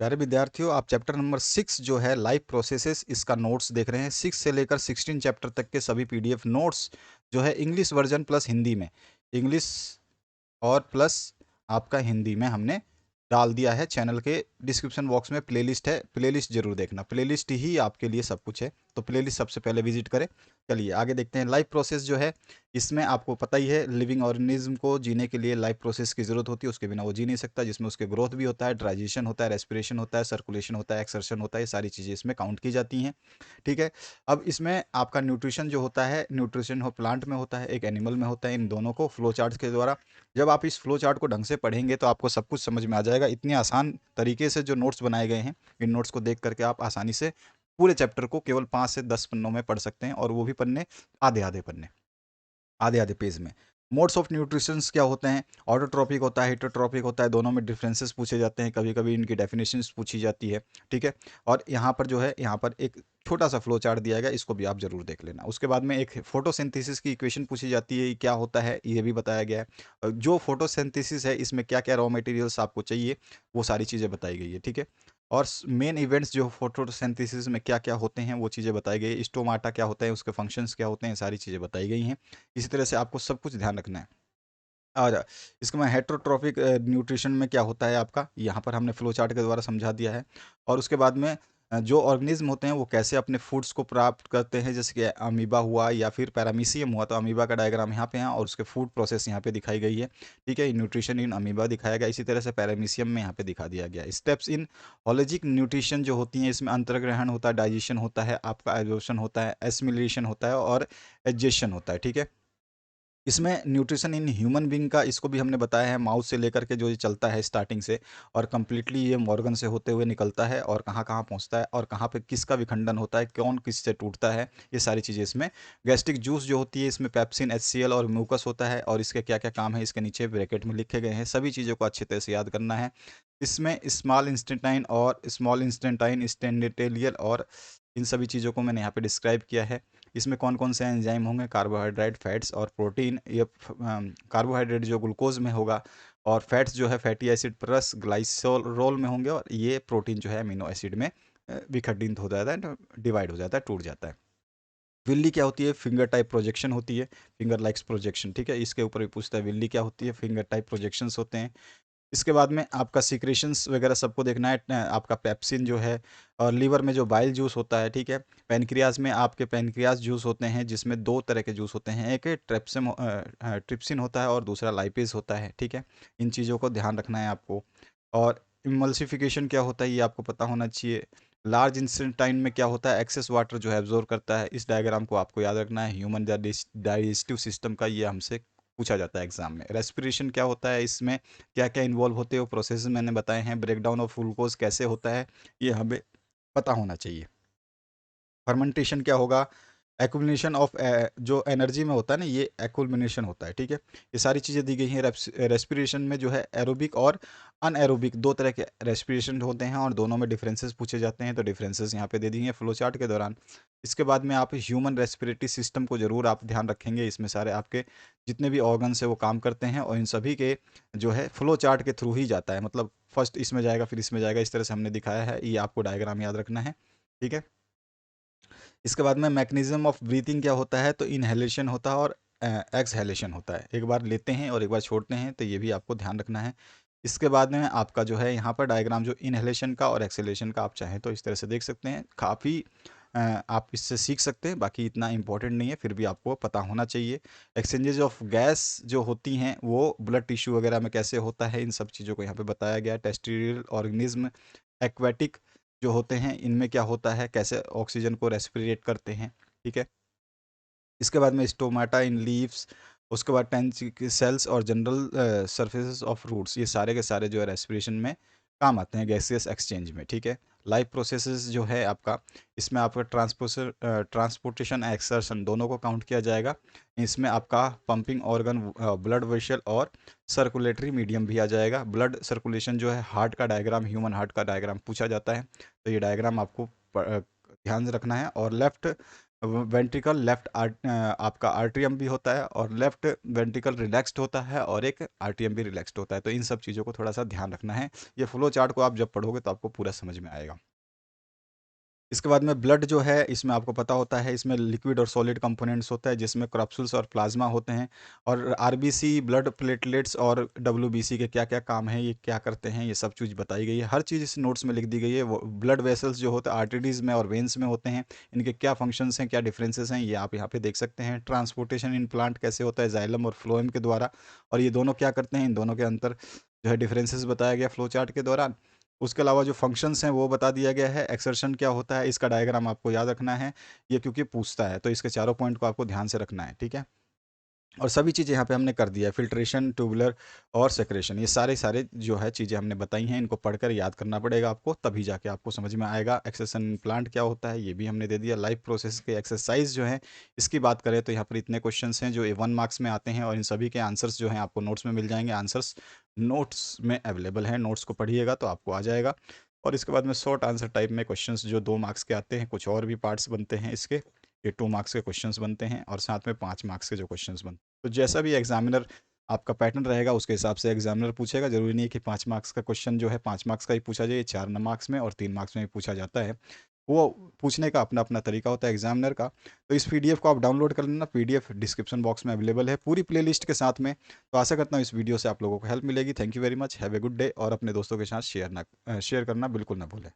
प्यारे विद्यार्थियों, आप चैप्टर नंबर 6 जो है लाइफ प्रोसेसेस, इसका नोट्स देख रहे हैं। 6 से लेकर 16 चैप्टर तक के सभी पीडीएफ नोट्स जो है इंग्लिश वर्जन प्लस हिंदी में, इंग्लिश और प्लस आपका हिंदी में हमने डाल दिया है। चैनल के डिस्क्रिप्शन बॉक्स में प्लेलिस्ट है, प्लेलिस्ट जरूर देखना, प्लेलिस्ट ही आपके लिए सब कुछ है। तो प्लेलिस्ट सबसे पहले विजिट करें। चलिए आगे देखते हैं। लाइफ प्रोसेस जो है, इसमें आपको पता ही है, लिविंग ऑर्गेनिज्म को जीने के लिए लाइफ प्रोसेस की जरूरत होती है, उसके बिना वो जी नहीं सकता। जिसमें उसके ग्रोथ भी होता है, डाइजेशन होता है, रेस्पिरेशन होता है, सर्कुलेशन होता है, एक्सर्शन होता है, ये सारी चीज़ें इसमें काउंट की जाती हैं। ठीक है। अब इसमें आपका न्यूट्रिशन जो होता है, न्यूट्रिशन हो प्लांट में होता है, एक एनिमल में होता है। इन दोनों को फ्लो चार्ट के द्वारा, जब आप इस फ्लो चार्ट को ढंग से पढ़ेंगे तो आपको सब कुछ समझ में आ जाएगा। इतनी आसान तरीके से जो नोट्स बनाए गए हैं, इन नोट्स को देख करके आप आसानी से पूरे चैप्टर को केवल 5 से 10 पन्नों में पढ़ सकते हैं, और वो भी पन्ने आधे आधे पन्ने, आधे आधे पेज में। मोड्स ऑफ न्यूट्रिशंस क्या होते हैं? ऑटोट्रॉपिक होता है, हेटरोट्रॉपिक होता है, दोनों में डिफरेंसेस पूछे जाते हैं, कभी कभी इनकी डेफिनेशंस पूछी जाती है। ठीक है। और यहाँ पर जो है, यहाँ पर एक छोटा सा फ्लो चार्ट दिया गया, इसको भी आप जरूर देख लेना। उसके बाद में एक फोटोसिंथेसिस की इक्वेशन पूछी जाती है, क्या होता है ये भी बताया गया है। जो फोटोसिंथेसिस है, इसमें क्या क्या रॉ मटेरियल्स आपको चाहिए, वो सारी चीज़ें बताई गई है। ठीक है। और मेन इवेंट्स जो फोटोसिंथेसिस में क्या क्या होते हैं, वो चीज़ें बताई गई है। स्टोमाटा क्या होता है, उसके फंक्शंस क्या होते हैं, सारी चीज़ें बताई गई हैं। इसी तरह से आपको सब कुछ ध्यान रखना है। और इसके में हेटरोट्रॉफिक न्यूट्रिशन में क्या होता है आपका, यहाँ पर हमने फ्लो चार्ट के द्वारा समझा दिया है। और उसके बाद में जो ऑर्गेनिज्म होते हैं वो कैसे अपने फूड्स को प्राप्त करते हैं, जैसे कि अमीबा हुआ या फिर पैरामीशियम हुआ, तो अमीबा का डायग्राम यहाँ पे है और उसके फूड प्रोसेस यहाँ पे दिखाई गई है। ठीक है। न्यूट्रिशन इन अमीबा दिखाया गया, इसी तरह से पैरामीशियम में यहाँ पे दिखा दिया गया। स्टेप्स इन होलोजिक न्यूट्रिशन जो होती हैं, इसमें अंतर्ग्रहण होता है, डाइजेशन होता है, आपका एब्जॉर्प्शन होता है, एसिमिलेशन होता है और एडजेशन होता है। ठीक है। इसमें न्यूट्रिशन इन ह्यूमन बीइंग का, इसको भी हमने बताया है, माउथ से लेकर के जो ये चलता है स्टार्टिंग से, और कंप्लीटली ये मॉर्गन से होते हुए निकलता है, और कहाँ कहाँ पहुँचता है, और कहाँ पे किसका विखंडन होता है, कौन किससे टूटता है, ये सारी चीज़ें इसमें। गैस्ट्रिक जूस जो होती है, इसमें पेप्सिन, HCl और म्यूकस होता है, और इसके क्या क्या काम है इसके नीचे ब्रैकेट में लिखे गए हैं। सभी चीज़ों को अच्छी तरह से याद करना है। इसमें स्मॉल इंस्टेंटाइन और स्मॉल इंस्टेंटाइन स्टेंडिटेलियल, और इन सभी चीज़ों को मैंने यहाँ पे डिस्क्राइब किया है। इसमें कौन कौन से एंजाइम होंगे, कार्बोहाइड्रेट, फैट्स और प्रोटीन। ये कार्बोहाइड्रेट जो ग्लूकोज में होगा, और फैट्स जो है फैटी एसिड प्लस ग्लाइसोरोल में होंगे, और ये प्रोटीन जो है अमीनो एसिड में विखंडित हो जाता है, डिवाइड हो जाता है, टूट जाता है। विल्ली क्या होती है? फिंगर टाइप प्रोजेक्शन होती है, फिंगर लाइक्स प्रोजेक्शन। ठीक है। इसके ऊपर भी पूछता है, विल्ली क्या होती है? फिंगर टाइप प्रोजेक्शंस होते हैं। इसके बाद में आपका सीक्रेशंस वगैरह सबको देखना है। आपका पेप्सिन जो है, और लीवर में जो बाइल जूस होता है। ठीक है। पेनक्रियाज में आपके पेनक्रियाज जूस होते हैं, जिसमें दो तरह के जूस होते हैं, एक ट्रिप्सिन होता है और दूसरा लाइपेज होता है। ठीक है। इन चीज़ों को ध्यान रखना है आपको। और इमल्सिफिकेशन क्या होता है, ये आपको पता होना चाहिए। लार्ज इंस्टेंटाइन में क्या होता है? एक्सेस वाटर जो है एब्जॉर्ब करता है। इस डायग्राम को आपको याद रखना है। ह्यूमन डाइजेस्टिव सिस्टम का, ये हमसे पूछा जाता है एग्जाम में। रेस्पिरेशन क्या होता है, इसमें क्या क्या इन्वॉल्व होते हैं, वो प्रोसेस मैंने बताए हैं। ब्रेकडाउन ऑफ ग्लूकोज कैसे होता है, ये हमें पता होना चाहिए। फर्मेंटेशन क्या होगा? एक्युमुलेशन ऑफ जो एनर्जी में होता है ना, ये एक्युमुलेशन होता है। ठीक है। ये सारी चीज़ें दी गई हैं। रेस्पिरेशन में जो है एरोबिक और अनएरोबिक दो तरह के रेस्पिरेशन होते हैं, और दोनों में डिफरेंसेस पूछे जाते हैं, तो डिफरेंसेस यहाँ पे दे दी हैं फ्लो चार्ट के दौरान। इसके बाद में आप ह्यूमन रेस्पिरेटरी सिस्टम को जरूर आप ध्यान रखेंगे। इसमें सारे आपके जितने भी ऑर्गन्स है वो काम करते हैं, और इन सभी के जो है फ्लो चार्ट के थ्रू ही जाता है, मतलब फर्स्ट इसमें जाएगा फिर इसमें जाएगा, इस तरह से हमने दिखाया है। ये आपको डायग्राम याद रखना है। ठीक है। इसके बाद में मैकेनिज्म ऑफ ब्रीथिंग क्या होता है? तो इनहेलेशन होता है और एक्सहेलेशन होता है। एक बार लेते हैं और एक बार छोड़ते हैं, तो ये भी आपको ध्यान रखना है। इसके बाद में आपका जो है यहाँ पर डायग्राम जो इनहेलेशन का और एक्सहेलेशन का, आप चाहें तो इस तरह से देख सकते हैं। काफ़ी आप इससे सीख सकते हैं, बाकी इतना इंपॉर्टेंट नहीं है, फिर भी आपको पता होना चाहिए। एक्सचेंजेज ऑफ गैस जो होती हैं, वो ब्लड टिश्यू वगैरह में कैसे होता है, इन सब चीज़ों को यहाँ पे बताया गया है। टेरेस्ट्रियल ऑर्गेनिज्म, एक्वेटिक जो होते हैं, इनमें क्या होता है, कैसे ऑक्सीजन को रेस्पिरेट करते हैं। ठीक है। इसके बाद में स्टोमाटा इन लीव्स, उसके बाद टेंच सेल्स और जनरल सरफेसेस ऑफ रूट्स, ये सारे के सारे जो है रेस्पिरेशन में काम आते हैं, गैसियस एक्सचेंज में। ठीक है। लाइफ प्रोसेसेस जो है आपका, इसमें आपका ट्रांसपोर्टेशन एक्सर्शन दोनों को काउंट किया जाएगा। इसमें आपका पंपिंग ऑर्गन, ब्लड वेसल और सर्कुलेटरी मीडियम भी आ जाएगा। ब्लड सर्कुलेशन जो है, हार्ट का डायग्राम, ह्यूमन हार्ट का डायग्राम पूछा जाता है, तो ये डायग्राम आपको ध्यान रखना है। और लेफ्ट वेंट्रिकल लेफ्ट आपका आर्ट्रियम भी होता है, और लेफ्ट वेंट्रिकल रिलैक्स्ड होता है, और एक आर्ट्रियम भी रिलैक्स्ड होता है। तो इन सब चीज़ों को थोड़ा सा ध्यान रखना है। ये फ्लो चार्ट को आप जब पढ़ोगे तो आपको पूरा समझ में आएगा। इसके बाद में ब्लड जो है, इसमें आपको पता होता है, इसमें लिक्विड और सॉलिड कंपोनेंट्स होता है, जिसमें क्रॉप्सूल्स और प्लाज्मा होते हैं। और आरबीसी, ब्लड प्लेटलेट्स और डब्ल्यूबीसी के क्या क्या काम है, ये क्या करते हैं, ये सब चीज़ बताई गई है। हर चीज़ इस नोट्स में लिख दी गई है। वो ब्लड वेसल्स जो होते हैं आर्टरीज में और वेन्स में होते हैं, इनके क्या फंक्शंस हैं, क्या डिफरेंसेस हैं, ये आप यहाँ पे देख सकते हैं। ट्रांसपोर्टेशन इन प्लांट कैसे होता है, जाइलम और फ्लोएम के द्वारा, और ये दोनों क्या करते हैं, इन दोनों के अंतर जो है डिफरेंसेस बताया गया फ्लो चार्ट के दौरान। उसके अलावा जो फंक्शंस हैं वो बता दिया गया है। एक्सर्शन क्या होता है, इसका डायग्राम आपको याद रखना है, ये क्योंकि पूछता है, तो इसके चारों पॉइंट को आपको ध्यान से रखना है, ठीक है। और सभी चीज़ें यहाँ पे हमने कर दिया है, फिल्ट्रेशन, ट्यूबुलर और सेक्रेशन, ये सारे सारे जो है चीज़ें हमने बताई हैं। इनको पढ़कर याद करना पड़ेगा आपको, तभी जाके आपको समझ में आएगा। एक्सेशन प्लांट क्या होता है, ये भी हमने दे दिया। लाइफ प्रोसेस के एक्सरसाइज जो है, इसकी बात करें तो यहाँ पर इतने क्वेश्चंस हैं जो 1 मार्क्स में आते हैं, और इन सभी के आंसर्स जो हैं आपको नोट्स में मिल जाएंगे। आंसर्स नोट्स में अवेलेबल हैं, नोट्स को पढ़िएगा तो आपको आ जाएगा। और इसके बाद में शॉर्ट आंसर टाइप में क्वेश्चंस जो 2 मार्क्स के आते हैं, कुछ और भी पार्ट्स बनते हैं इसके, ये 2 मार्क्स के क्वेश्चंस बनते हैं, और साथ में 5 मार्क्स के जो क्वेश्चंस बनते हैं। तो जैसा भी एग्जामिनर आपका पैटर्न रहेगा, उसके हिसाब से एग्जामिनर पूछेगा। जरूरी नहीं है कि 5 मार्क्स का क्वेश्चन जो है 5 मार्क्स का ही पूछा जाए, 4 मार्क्स में और 3 मार्क्स में भी पूछा जाता है। वो पूछने का अपना अपना तरीका होता है एग्जामिनर का। तो इस पीडीएफ को आप डाउनलोड कर लेना, पीडीएफ डिस्क्रिप्शन बॉक्स में अवेलेबल है पूरी प्लेलिस्ट के साथ में। तो आशा करता हूँ इस वीडियो से आप लोगों को हेल्प मिलेगी। Thank you very much, have a good day, और अपने दोस्तों के साथ शेयर करना बिल्कुल ना भूलें।